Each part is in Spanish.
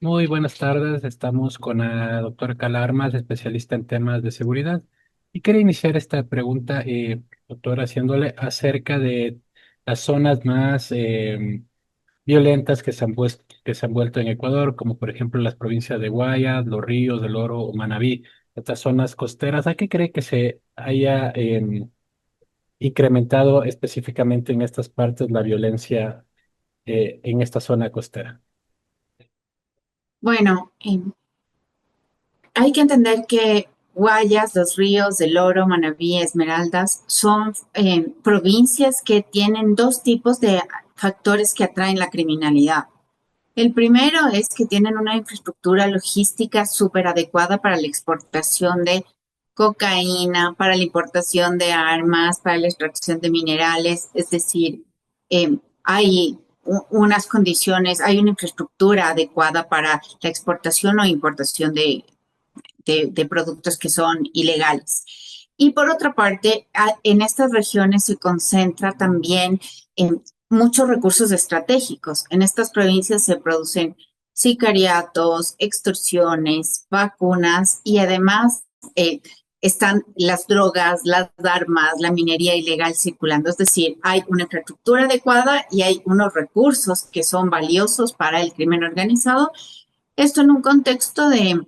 Muy buenas tardes, estamos con la doctora Calarmas, especialista en temas de seguridad. Y quería iniciar esta pregunta, doctora, haciéndole acerca de las zonas más violentas que se han vuelto en Ecuador, como por ejemplo las provincias de Guayas, Los Ríos, del Oro o Manabí, estas zonas costeras. ¿A qué cree que se haya incrementado específicamente en estas partes la violencia en esta zona costera? Bueno, hay que entender que Guayas, Los Ríos, Del Oro, Manabí, Esmeraldas son provincias que tienen dos tipos de factores que atraen la criminalidad. El primero es que tienen una infraestructura logística súper adecuada para la exportación de cocaína, para la importación de armas, para la extracción de minerales, es decir, hay unas condiciones, hay una infraestructura adecuada para la exportación o importación de productos que son ilegales. Y por otra parte, en estas regiones se concentra también en muchos recursos estratégicos. En estas provincias se producen sicariatos, extorsiones, vacunas y además están las drogas, las armas, la minería ilegal circulando. Es decir, hay una infraestructura adecuada y hay unos recursos que son valiosos para el crimen organizado. Esto en un contexto de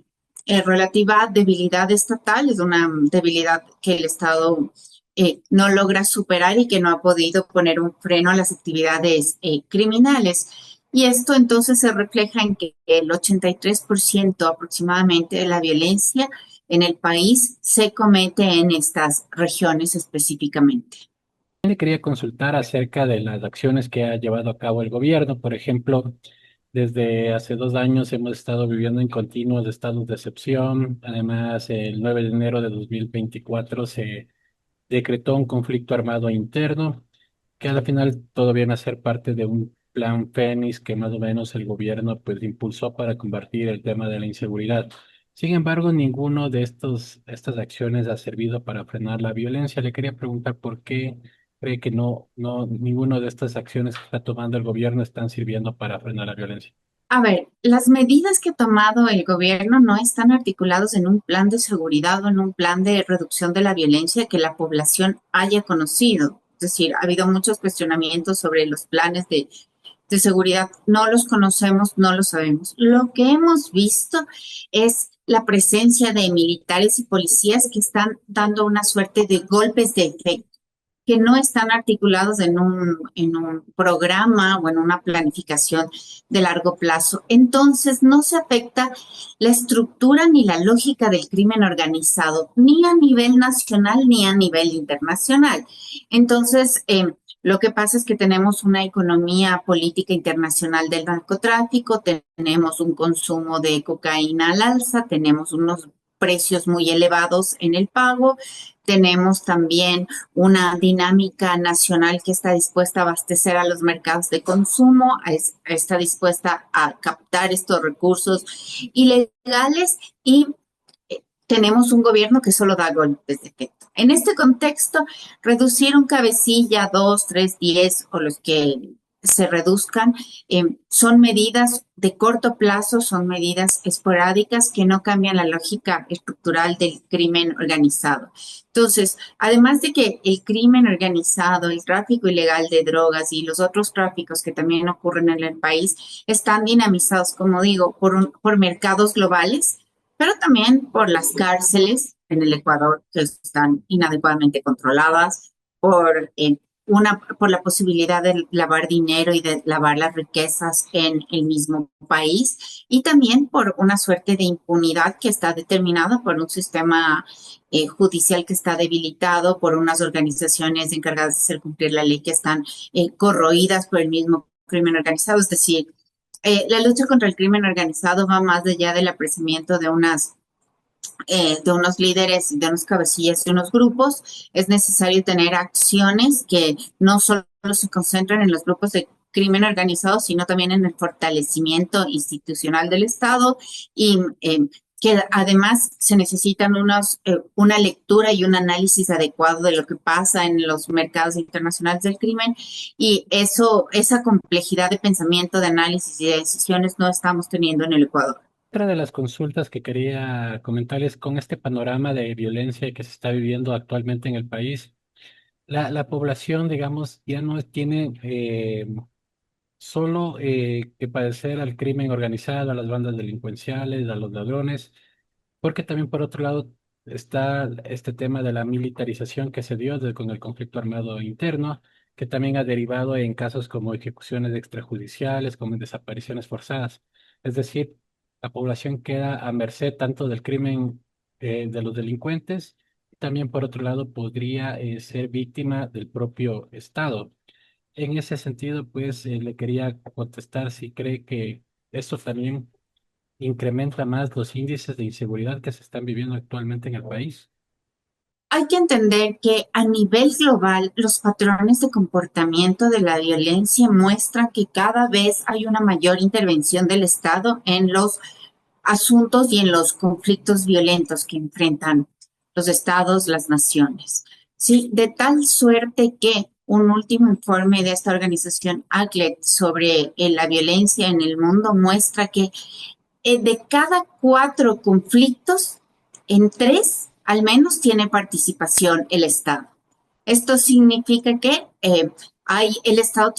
relativa debilidad estatal, es una debilidad que el Estado no logra superar y que no ha podido poner un freno a las actividades criminales. Y esto entonces se refleja en que el 83% aproximadamente de la violencia en el país se comete en estas regiones específicamente. Le quería consultar acerca de las acciones que ha llevado a cabo el gobierno. Por ejemplo, desde hace 2 años hemos estado viviendo en continuos estados de excepción. Además, el 9 de enero de 2024 se decretó un conflicto armado interno que a la final todo viene a ser parte de un plan Fénix que más o menos el gobierno pues impulsó para combatir el tema de la inseguridad. Sin embargo, ninguno de estas acciones ha servido para frenar la violencia. Le quería preguntar por qué cree que ninguna de estas acciones que está tomando el gobierno están sirviendo para frenar la violencia. A ver, las medidas que ha tomado el gobierno no están articulados en un plan de seguridad o en un plan de reducción de la violencia que la población haya conocido. Es decir, ha habido muchos cuestionamientos sobre los planes de seguridad. No los conocemos, no lo sabemos. Lo que hemos visto es la presencia de militares y policías que están dando una suerte de golpes de efecto que no están articulados en un programa o en una planificación de largo plazo. Entonces, no se afecta la estructura ni la lógica del crimen organizado, ni a nivel nacional ni a nivel internacional. Entonces, lo que pasa es que tenemos una economía política internacional del narcotráfico, tenemos un consumo de cocaína al alza, tenemos unos precios muy elevados en el pago, tenemos también una dinámica nacional que está dispuesta a abastecer a los mercados de consumo, está dispuesta a captar estos recursos ilegales y tenemos un gobierno que solo da golpes de efecto. En este contexto, reducir un cabecilla, 2, 3, 10 o los que se reduzcan, son medidas de corto plazo, son medidas esporádicas que no cambian la lógica estructural del crimen organizado. Entonces, además de que el crimen organizado, el tráfico ilegal de drogas y los otros tráficos que también ocurren en el país están dinamizados, como digo, por mercados globales, pero también por las cárceles en el Ecuador que están inadecuadamente controladas, por la posibilidad de lavar dinero y de lavar las riquezas en el mismo país y también por una suerte de impunidad que está determinada por un sistema judicial que está debilitado, por unas organizaciones encargadas de hacer cumplir la ley que están corroídas por el mismo crimen organizado. Es decir, la lucha contra el crimen organizado va más allá del apreciamiento de unos líderes, de unos cabecillas, de unos grupos. Es necesario tener acciones que no solo se concentren en los grupos de crimen organizado, sino también en el fortalecimiento institucional del Estado y que además se necesitan una lectura y un análisis adecuado de lo que pasa en los mercados internacionales del crimen y esa complejidad de pensamiento, de análisis y de decisiones no estamos teniendo en el Ecuador. Otra de las consultas que quería comentarles con este panorama de violencia que se está viviendo actualmente en el país, la población, digamos, ya no tiene solo que padecer al crimen organizado, a las bandas delincuenciales, a los ladrones, porque también por otro lado está este tema de la militarización que se dio con el conflicto armado interno, que también ha derivado en casos como ejecuciones extrajudiciales, como en desapariciones forzadas. Es decir, la población queda a merced tanto del crimen de los delincuentes, y también por otro lado podría ser víctima del propio Estado. En ese sentido, pues le quería contestar si cree que esto también incrementa más los índices de inseguridad que se están viviendo actualmente en el país. Hay que entender que a nivel global los patrones de comportamiento de la violencia muestran que cada vez hay una mayor intervención del Estado en los asuntos y en los conflictos violentos que enfrentan los estados, las naciones. Sí, de tal suerte que un último informe de esta organización ACLED sobre la violencia en el mundo muestra que de cada 4 conflictos, en 3 al menos tiene participación el Estado. Esto significa que el Estado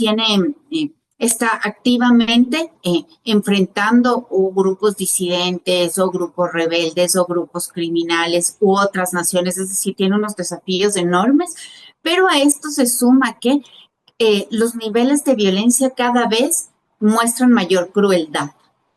está activamente enfrentando o grupos disidentes o grupos rebeldes o grupos criminales u otras naciones, es decir, tiene unos desafíos enormes, pero a esto se suma que los niveles de violencia cada vez muestran mayor crueldad,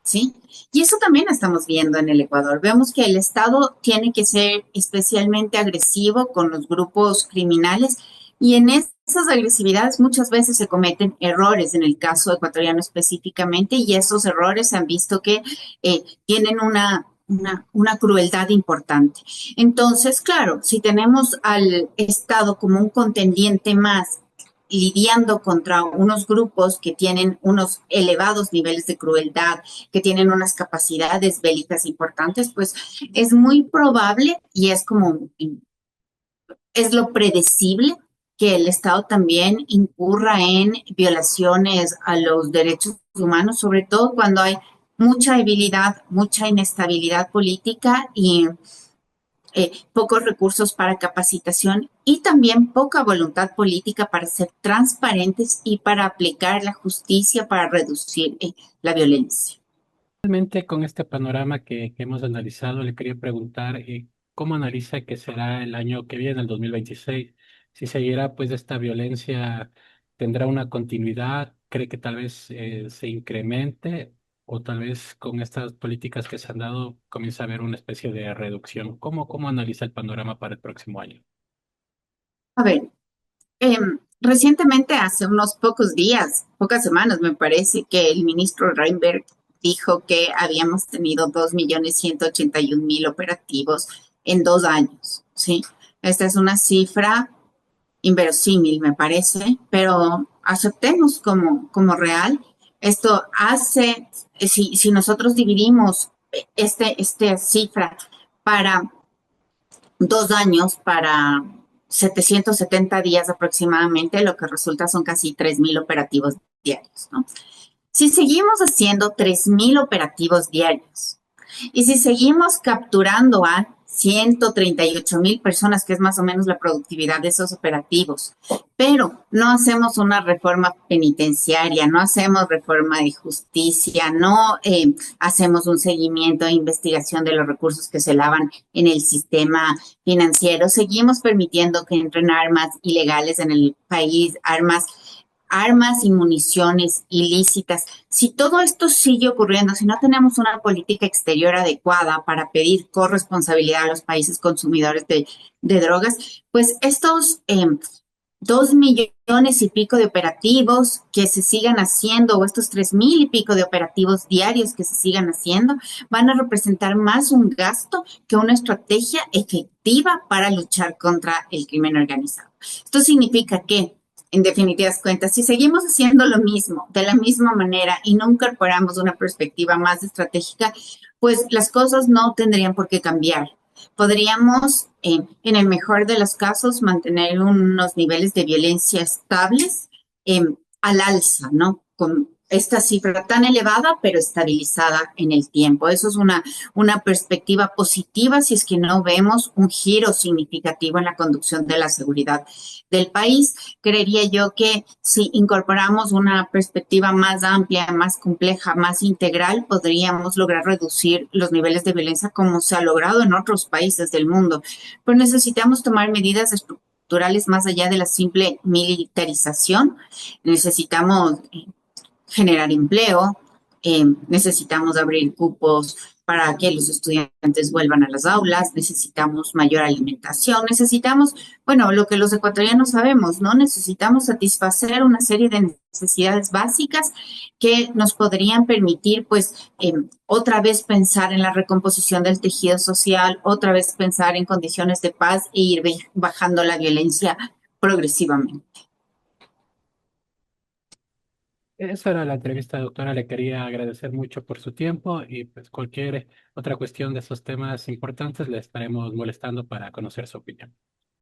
¿sí? Y eso también estamos viendo en el Ecuador. Vemos que el Estado tiene que ser especialmente agresivo con los grupos criminales y en esas agresividades muchas veces se cometen errores, en el caso ecuatoriano específicamente, y esos errores se han visto que tienen una crueldad importante. Entonces, claro, si tenemos al Estado como un contendiente más lidiando contra unos grupos que tienen unos elevados niveles de crueldad, que tienen unas capacidades bélicas importantes, pues es muy probable y es lo predecible que el Estado también incurra en violaciones a los derechos humanos, sobre todo cuando hay mucha debilidad, mucha inestabilidad política y pocos recursos para capacitación y también poca voluntad política para ser transparentes y para aplicar la justicia para reducir la violencia. Realmente con este panorama que hemos analizado, le quería preguntar cómo analiza que será el año que viene, el 2026, si seguirá pues esta violencia, tendrá una continuidad, cree que tal vez se incremente o tal vez con estas políticas que se han dado comienza a haber una especie de reducción. ¿Cómo analiza el panorama para el próximo año? A ver, recientemente, hace unos pocos días, pocas semanas, me parece que el ministro Reinberg dijo que habíamos tenido 2.181.000 operativos en 2 años, ¿sí? Esta es una cifra inverosímil, me parece, pero aceptemos como real. Esto hace, si nosotros dividimos esta cifra para 2 años, para 770 días aproximadamente, lo que resulta son casi 3.000 operativos diarios, ¿no? Si seguimos haciendo 3.000 operativos diarios y si seguimos capturando a 138.000 personas, que es más o menos la productividad de esos operativos, pero no hacemos una reforma penitenciaria, no hacemos reforma de justicia, no hacemos un seguimiento e investigación de los recursos que se lavan en el sistema financiero, seguimos permitiendo que entren armas ilegales en el país, armas y municiones ilícitas. Si todo esto sigue ocurriendo, si no tenemos una política exterior adecuada para pedir corresponsabilidad a los países consumidores de drogas, pues estos 2 millones y pico de operativos que se sigan haciendo, o estos 3.000 y pico de operativos diarios que se sigan haciendo, van a representar más un gasto que una estrategia efectiva para luchar contra el crimen organizado. Esto significa que En definitivas cuentas, si seguimos haciendo lo mismo, de la misma manera, y no incorporamos una perspectiva más estratégica, pues las cosas no tendrían por qué cambiar. Podríamos, en el mejor de los casos, mantener unos niveles de violencia estables, eh, al alza, ¿no? Con esta cifra tan elevada, pero estabilizada en el tiempo. Eso es una perspectiva positiva si es que no vemos un giro significativo en la conducción de la seguridad del país. Creería yo que si incorporamos una perspectiva más amplia, más compleja, más integral, podríamos lograr reducir los niveles de violencia como se ha logrado en otros países del mundo. Pero necesitamos tomar medidas estructurales más allá de la simple militarización. Necesitamos generar empleo, necesitamos abrir cupos para que los estudiantes vuelvan a las aulas, necesitamos mayor alimentación, necesitamos, bueno, lo que los ecuatorianos sabemos, ¿no? Necesitamos satisfacer una serie de necesidades básicas que nos podrían permitir, pues, otra vez pensar en la recomposición del tejido social, otra vez pensar en condiciones de paz e ir bajando la violencia progresivamente. Esa era la entrevista, doctora. Le quería agradecer mucho por su tiempo y pues cualquier otra cuestión de esos temas importantes le estaremos molestando para conocer su opinión.